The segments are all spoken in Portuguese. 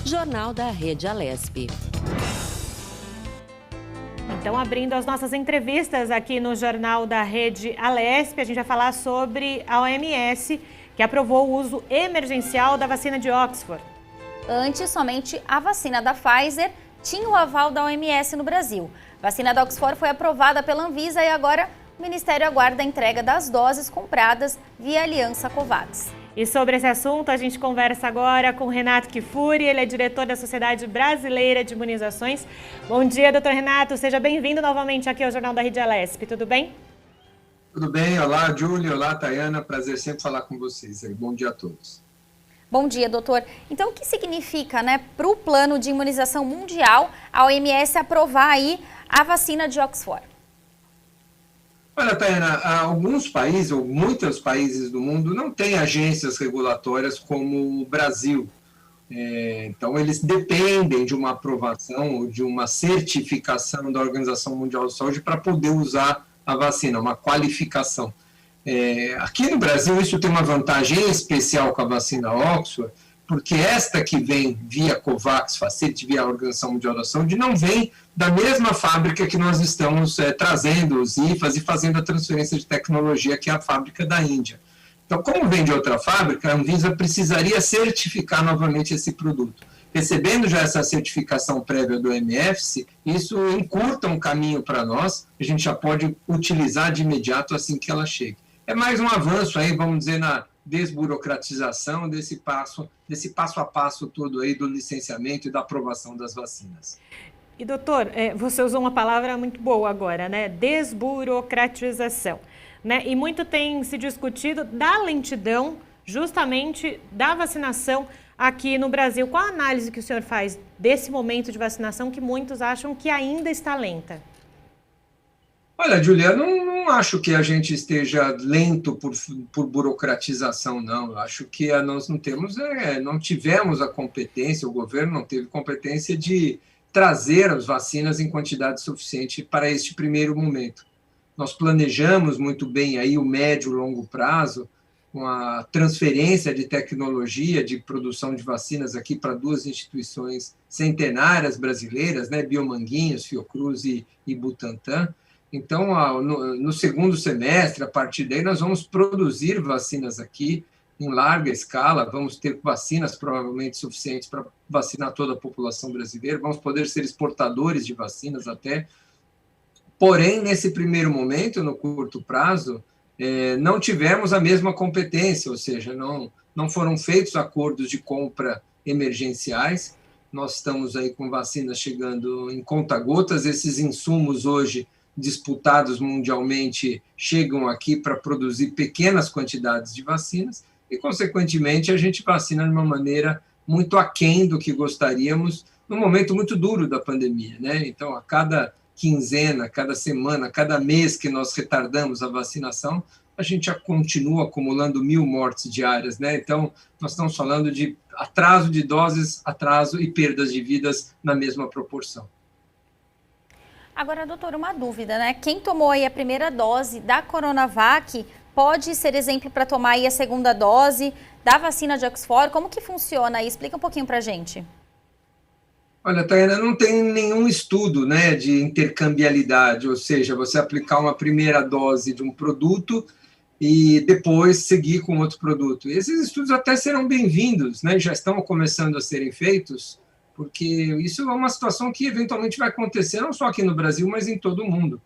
Jornal da Rede Alesp. Então, abrindo as nossas entrevistas aqui no Jornal da Rede Alesp, a gente vai falar sobre a OMS, que aprovou o uso emergencial da vacina de Oxford. Antes, somente a vacina da Pfizer tinha o aval da OMS no Brasil. A vacina da Oxford foi aprovada pela Anvisa e agora o Ministério aguarda a entrega das doses compradas via Aliança Covax. E sobre esse assunto, a gente conversa agora com Renato Kifuri, ele é diretor da Sociedade Brasileira de Imunizações. Bom dia, doutor Renato, seja bem-vindo novamente aqui ao Jornal da Rede Alesp, tudo bem? Tudo bem, olá Júlia, olá Tayana, prazer sempre falar com vocês. Bom dia a todos. Bom dia, doutor. Então, o que significa, para o plano de imunização mundial, a OMS aprovar aí a vacina de Oxford? Olha, Tayana, alguns países, ou muitos países do mundo, não têm agências regulatórias como o Brasil. Então, eles dependem de uma aprovação ou de uma certificação da Organização Mundial de Saúde para poder usar a vacina, uma qualificação. Aqui no Brasil, isso tem uma vantagem especial com a vacina Oxford, porque esta que vem via COVAX Facility, via Organização Mundial da Saúde, não vem da mesma fábrica que nós estamos trazendo os IFAs e fazendo a transferência de tecnologia, que é a fábrica da Índia. Então, como vem de outra fábrica, a Anvisa precisaria certificar novamente esse produto. Recebendo já essa certificação prévia do MFC, isso encurta um caminho para nós, a gente já pode utilizar de imediato assim que ela chegue. É mais um avanço aí, vamos dizer, na desburocratização desse passo a passo todo aí do licenciamento e da aprovação das vacinas. E doutor, você usou uma palavra muito boa agora, desburocratização, E muito tem se discutido da lentidão justamente da vacinação aqui no Brasil. Qual a análise que o senhor faz desse momento de vacinação que muitos acham que ainda está lenta? Olha, Julia, não acho que a gente esteja lento por burocratização, não. Eu acho que nós não tivemos a competência, o governo não teve competência de trazer as vacinas em quantidade suficiente para este primeiro momento. Nós planejamos muito bem aí o médio e longo prazo, com a transferência de tecnologia de produção de vacinas aqui para duas instituições centenárias brasileiras, Biomanguinhos, Fiocruz e Butantan. Então, no segundo semestre, a partir daí, nós vamos produzir vacinas aqui em larga escala, vamos ter vacinas provavelmente suficientes para vacinar toda a população brasileira, vamos poder ser exportadores de vacinas até. Porém, nesse primeiro momento, no curto prazo, não tivemos a mesma competência, ou seja, não foram feitos acordos de compra emergenciais. Nós estamos aí com vacinas chegando em conta-gotas, esses insumos hoje disputados mundialmente chegam aqui para produzir pequenas quantidades de vacinas e, consequentemente, a gente vacina de uma maneira muito aquém do que gostaríamos num momento muito duro da pandemia, Então, a cada quinzena, cada semana, cada mês que nós retardamos a vacinação, a gente já continua acumulando 1.000 mortes diárias, Então, nós estamos falando de atraso de doses, atraso e perdas de vidas na mesma proporção. Agora, doutor, uma dúvida, Quem tomou aí a primeira dose da Coronavac pode ser exemplo para tomar aí a segunda dose da vacina de Oxford? Como que funciona aí? Explica um pouquinho para a gente. Olha, Tayana, não tem nenhum estudo de intercambiabilidade, ou seja, você aplicar uma primeira dose de um produto e depois seguir com outro produto. Esses estudos até serão bem-vindos, já estão começando a serem feitos, porque isso é uma situação que eventualmente vai acontecer não só aqui no Brasil, mas em todo o mundo.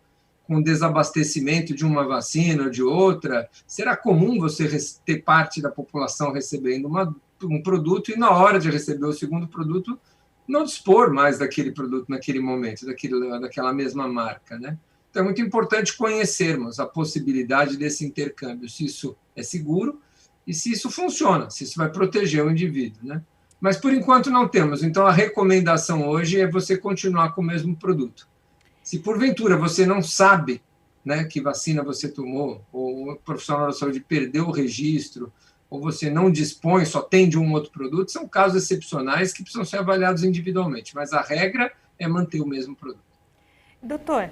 Com desabastecimento de uma vacina ou de outra, será comum você ter parte da população recebendo um produto e na hora de receber o segundo produto, não dispor mais daquele produto naquele momento, daquela mesma marca, Então é muito importante conhecermos a possibilidade desse intercâmbio, se isso é seguro e se isso funciona, se isso vai proteger o indivíduo, Mas, por enquanto, não temos. Então, a recomendação hoje é você continuar com o mesmo produto. Se, porventura, você não sabe que vacina você tomou, ou o profissional da saúde perdeu o registro, ou você não dispõe, só tem de um outro produto, são casos excepcionais que precisam ser avaliados individualmente. Mas a regra é manter o mesmo produto. Doutor,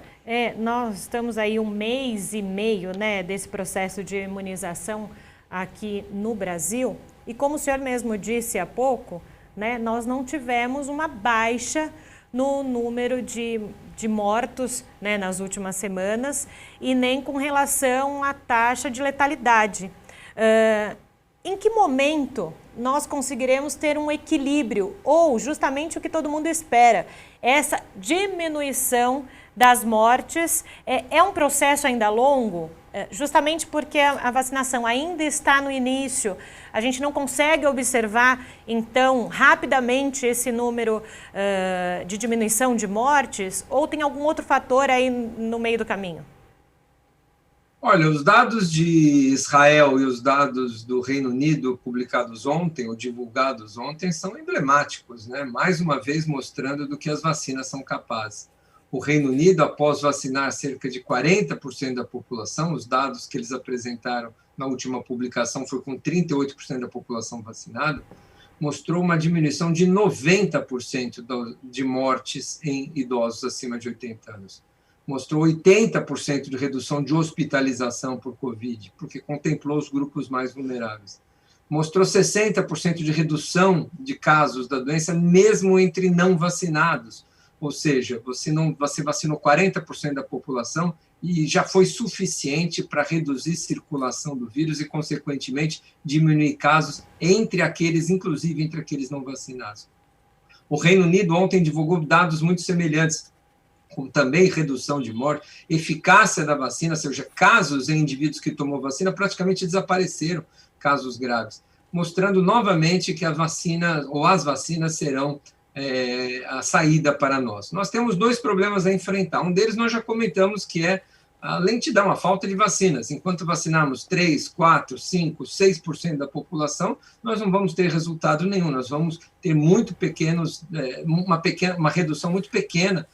nós estamos aí 1 mês e meio desse processo de imunização aqui no Brasil. E como o senhor mesmo disse há pouco, né, nós não tivemos uma baixa no número de mortos, né, nas últimas semanas e nem com relação à taxa de letalidade. Em que momento nós conseguiremos ter um equilíbrio ou justamente o que todo mundo espera, essa diminuição das mortes? É um processo ainda longo? Justamente porque a vacinação ainda está no início, a gente não consegue observar, então, rapidamente esse número de diminuição de mortes, ou tem algum outro fator aí no meio do caminho? Olha, os dados de Israel e os dados do Reino Unido publicados ontem, ou divulgados ontem, são emblemáticos, né? Mais uma vez mostrando do que as vacinas são capazes. O Reino Unido, após vacinar cerca de 40% da população, os dados que eles apresentaram na última publicação foi com 38% da população vacinada, mostrou uma diminuição de 90% de mortes em idosos acima de 80 anos. Mostrou 80% de redução de hospitalização por Covid, porque contemplou os grupos mais vulneráveis. Mostrou 60% de redução de casos da doença, mesmo entre não vacinados. Ou seja, você vacinou 40% da população e já foi suficiente para reduzir a circulação do vírus e, consequentemente, diminuir casos inclusive entre aqueles não vacinados. O Reino Unido ontem divulgou dados muito semelhantes, com também redução de morte, eficácia da vacina, ou seja, casos em indivíduos que tomou vacina praticamente desapareceram, casos graves, mostrando novamente que a vacina ou as vacinas serão a saída para nós. Nós temos dois problemas a enfrentar. Um deles nós já comentamos, que é a lentidão, a falta de vacinas. Enquanto vacinarmos 3, 4, 5, 6% da população, nós não vamos ter resultado nenhum. Nós vamos ter uma redução muito pequena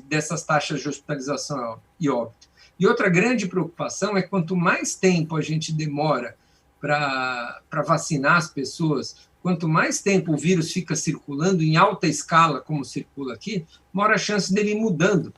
dessas taxas de hospitalização e óbito. E outra grande preocupação é quanto mais tempo a gente demora para vacinar as pessoas, quanto mais tempo o vírus fica circulando em alta escala, como circula aqui, maior a chance dele ir mudando,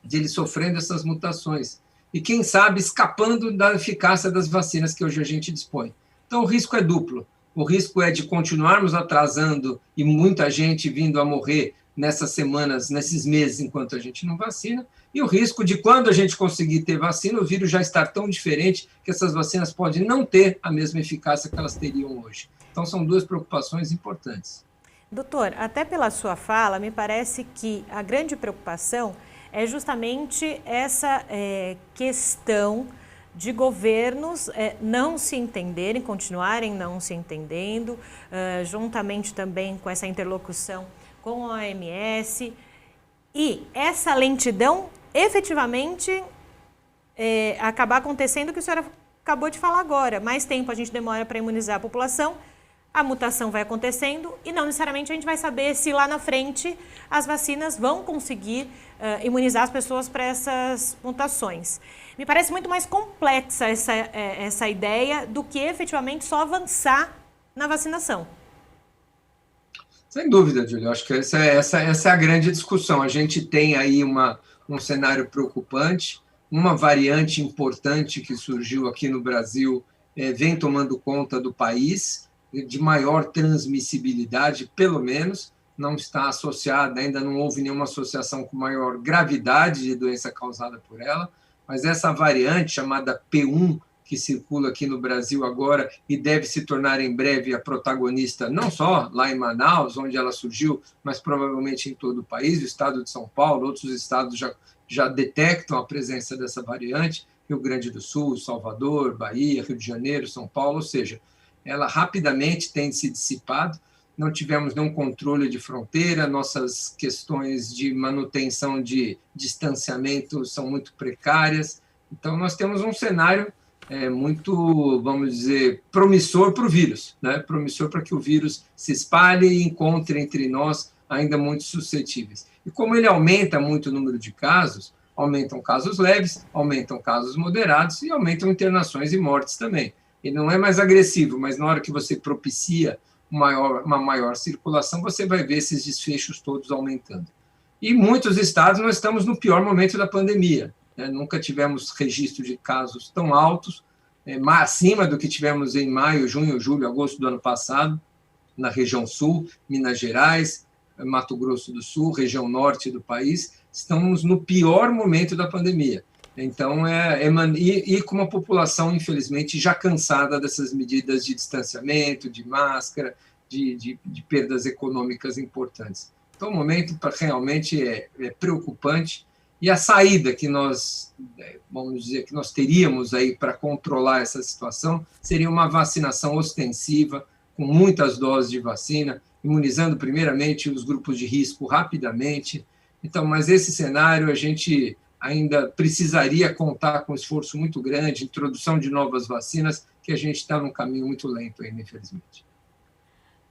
de ele sofrendo essas mutações. E, quem sabe, escapando da eficácia das vacinas que hoje a gente dispõe. Então, o risco é duplo. O risco é de continuarmos atrasando e muita gente vindo a morrer nessas semanas, nesses meses, enquanto a gente não vacina, e o risco de, quando a gente conseguir ter vacina, o vírus já estar tão diferente que essas vacinas podem não ter a mesma eficácia que elas teriam hoje. Então, são duas preocupações importantes. Doutor, até pela sua fala, me parece que a grande preocupação é justamente essa questão de governos não se entenderem, continuarem não se entendendo, juntamente também com essa interlocução com a OMS, e essa lentidão efetivamente acabar acontecendo o que a senhora acabou de falar agora. Mais tempo a gente demora para imunizar a população, a mutação vai acontecendo e não necessariamente a gente vai saber se lá na frente as vacinas vão conseguir imunizar as pessoas para essas mutações. Me parece muito mais complexa essa ideia do que efetivamente só avançar na vacinação. Sem dúvida, Júlio. Acho que essa é a grande discussão. A gente tem aí um cenário preocupante, uma variante importante que surgiu aqui no Brasil vem tomando conta do país, de maior transmissibilidade, pelo menos, não está associada, ainda não houve nenhuma associação com maior gravidade de doença causada por ela, mas essa variante chamada P1, que circula aqui no Brasil agora e deve se tornar em breve a protagonista, não só lá em Manaus, onde ela surgiu, mas provavelmente em todo o país, o estado de São Paulo, outros estados já detectam a presença dessa variante, Rio Grande do Sul, Salvador, Bahia, Rio de Janeiro, São Paulo, ou seja, ela rapidamente tem se dissipado, não tivemos nenhum controle de fronteira, nossas questões de manutenção de distanciamento são muito precárias, então nós temos um cenário muito, vamos dizer, promissor para o vírus, né? Promissor para que o vírus se espalhe e encontre entre nós ainda muito suscetíveis. E como ele aumenta muito o número de casos, aumentam casos leves, aumentam casos moderados e aumentam internações e mortes também. Ele não é mais agressivo, mas na hora que você propicia uma maior circulação, você vai ver esses desfechos todos aumentando. E em muitos estados nós estamos no pior momento da pandemia. Nunca tivemos registro de casos tão altos, acima do que tivemos em maio, junho, julho, agosto do ano passado. na região sul, Minas Gerais, Mato Grosso do Sul, região norte do país, estamos no pior momento da pandemia. Então, e com uma população, infelizmente, já cansada dessas medidas de distanciamento, de máscara, de perdas econômicas importantes. Então, o momento realmente é preocupante. E a saída que nós, vamos dizer, que nós teríamos aí para controlar essa situação seria uma vacinação ostensiva, com muitas doses de vacina, imunizando primeiramente os grupos de risco rapidamente. Então, mas esse cenário a gente ainda precisaria contar com um esforço muito grande, introdução de novas vacinas, que a gente está num caminho muito lento ainda, infelizmente.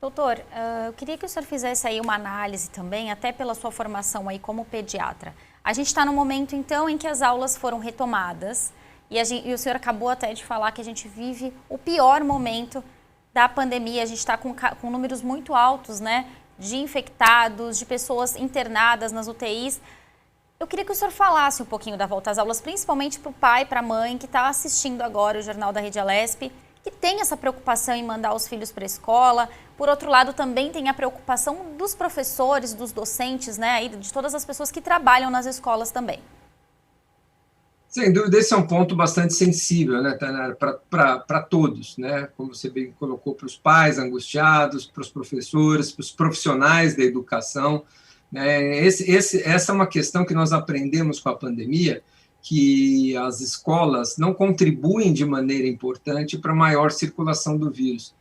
Doutor, eu queria que o senhor fizesse aí uma análise também, até pela sua formação aí como pediatra. A gente está no momento, então, em que as aulas foram retomadas e o senhor acabou até de falar que a gente vive o pior momento da pandemia. A gente está com números muito altos, né, de infectados, de pessoas internadas nas UTIs. Eu queria que o senhor falasse um pouquinho da volta às aulas, principalmente para o pai, para a mãe, que está assistindo agora o Jornal da Rede Alesp, que tem essa preocupação em mandar os filhos para a escola. Por outro lado, também tem a preocupação dos professores, dos docentes, né, e de todas as pessoas que trabalham nas escolas também. Sem dúvida, esse é um ponto bastante sensível, né, Tainara, para todos, né, como você bem colocou, para os pais angustiados, para os professores, para os profissionais da educação. Né, essa é uma questão que nós aprendemos com a pandemia, que as escolas não contribuem de maneira importante para a maior circulação do vírus.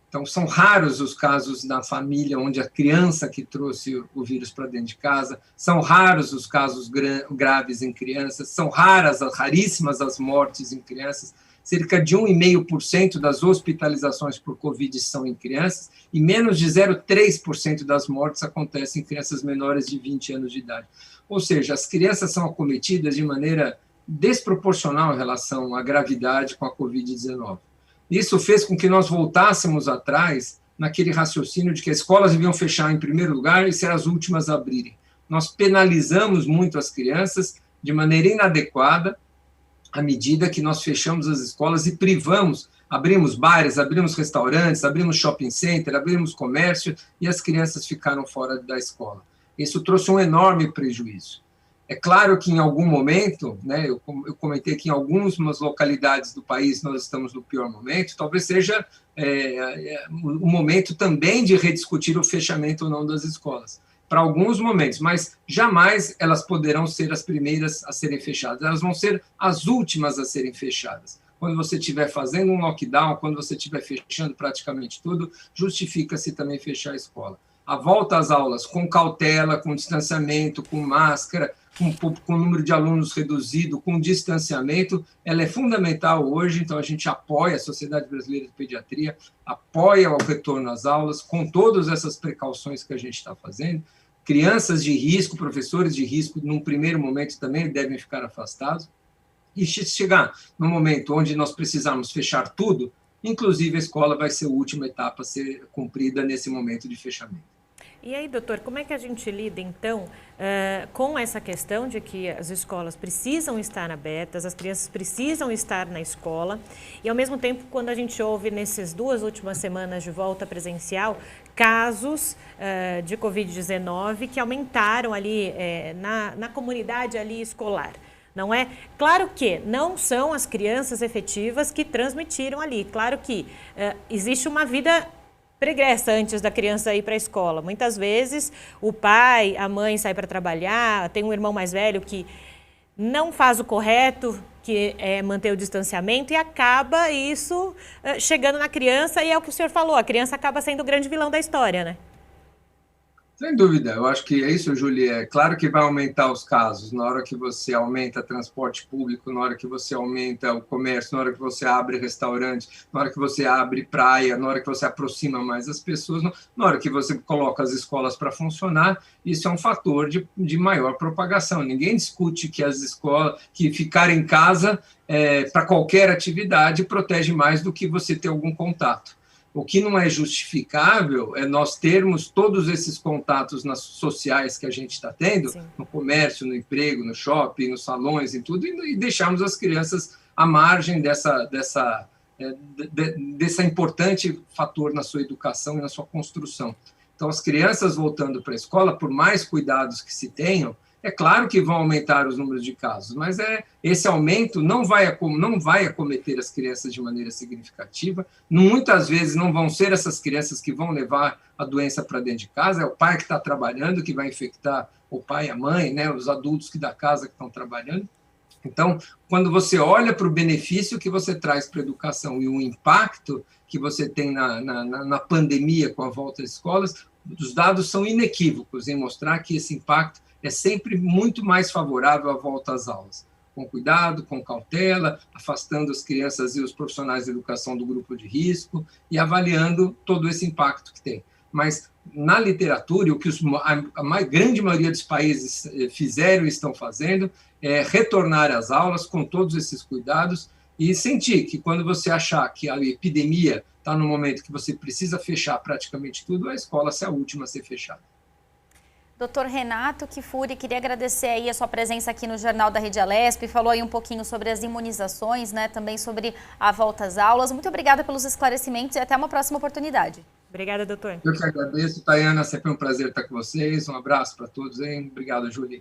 Então, são raros os casos na família onde a criança que trouxe o vírus para dentro de casa, são raros os casos graves em crianças, são raríssimas as mortes em crianças, cerca de 1,5% das hospitalizações por Covid são em crianças e menos de 0,3% das mortes acontecem em crianças menores de 20 anos de idade. Ou seja, as crianças são acometidas de maneira desproporcional em relação à gravidade com a Covid-19. Isso fez com que nós voltássemos atrás naquele raciocínio de que as escolas deviam fechar em primeiro lugar e ser as últimas a abrirem. Nós penalizamos muito as crianças de maneira inadequada à medida que nós fechamos as escolas e abrimos bares, abrimos restaurantes, abrimos shopping center, abrimos comércio e as crianças ficaram fora da escola. Isso trouxe um enorme prejuízo. É claro que em algum momento, né, eu comentei que em algumas localidades do país nós estamos no pior momento, talvez seja o momento também de rediscutir o fechamento ou não das escolas, para alguns momentos, mas jamais elas poderão ser as primeiras a serem fechadas, elas vão ser as últimas a serem fechadas. Quando você estiver fazendo um lockdown, quando você estiver fechando praticamente tudo, justifica-se também fechar a escola. A volta às aulas com cautela, com distanciamento, com máscara, com o número de alunos reduzido, com distanciamento, ela é fundamental hoje, então a gente apoia, a Sociedade Brasileira de Pediatria apoia o retorno às aulas, com todas essas precauções que a gente está fazendo. Crianças de risco, professores de risco, num primeiro momento também devem ficar afastados, e se chegar no momento onde nós precisarmos fechar tudo, inclusive a escola vai ser a última etapa a ser cumprida nesse momento de fechamento. E aí, doutor, como é que a gente lida, então, com essa questão de que as escolas precisam estar abertas, as crianças precisam estar na escola, e, ao mesmo tempo, quando a gente ouve, nessas 2 últimas semanas de volta presencial, casos de Covid-19 que aumentaram ali na comunidade ali escolar? Não é? Claro que não são as crianças efetivas que transmitiram ali. Claro que existe uma vida pregressa antes da criança ir para a escola. Muitas vezes o pai, a mãe sai para trabalhar, tem um irmão mais velho que não faz o correto, que é manter o distanciamento, e acaba isso chegando na criança, e é o que o senhor falou, a criança acaba sendo o grande vilão da história, né? Sem dúvida, eu acho que é isso, Júlia. É claro que vai aumentar os casos na hora que você aumenta transporte público, na hora que você aumenta o comércio, na hora que você abre restaurante, na hora que você abre praia, na hora que você aproxima mais as pessoas, na hora que você coloca as escolas para funcionar. Isso é um fator de maior propagação. Ninguém discute que as escolas, que ficar em casa para qualquer atividade protege mais do que você ter algum contato. O que não é justificável é nós termos todos esses contatos sociais que a gente está tendo, sim, no comércio, no emprego, no shopping, nos salões, em tudo, e deixarmos as crianças à margem dessa desse importante fator na sua educação e na sua construção. Então, as crianças voltando para a escola, por mais cuidados que se tenham, é claro que vão aumentar os números de casos, mas esse aumento não vai acometer as crianças de maneira significativa. Muitas vezes não vão ser essas crianças que vão levar a doença para dentro de casa, é o pai que está trabalhando que vai infectar o pai e a mãe, né, os adultos da casa que estão trabalhando. Então, quando você olha para o benefício que você traz para a educação e o impacto que você tem na pandemia com a volta às escolas, os dados são inequívocos em mostrar que esse impacto é sempre muito mais favorável à volta às aulas, com cuidado, com cautela, afastando as crianças e os profissionais de educação do grupo de risco e avaliando todo esse impacto que tem. Mas, na literatura, o que a grande maioria dos países fizeram e estão fazendo é retornar às aulas com todos esses cuidados e sentir que, quando você achar que a epidemia está no momento que você precisa fechar praticamente tudo, a escola é a última a ser fechada. Doutor Renato Kifuri, queria agradecer aí a sua presença aqui no Jornal da Rede Alesp, falou aí um pouquinho sobre as imunizações, né, também sobre a volta às aulas. Muito obrigada pelos esclarecimentos e até uma próxima oportunidade. Obrigada, doutor. Eu que agradeço, Tayana, sempre um prazer estar com vocês. Um abraço para todos, hein? Obrigado, Júlia.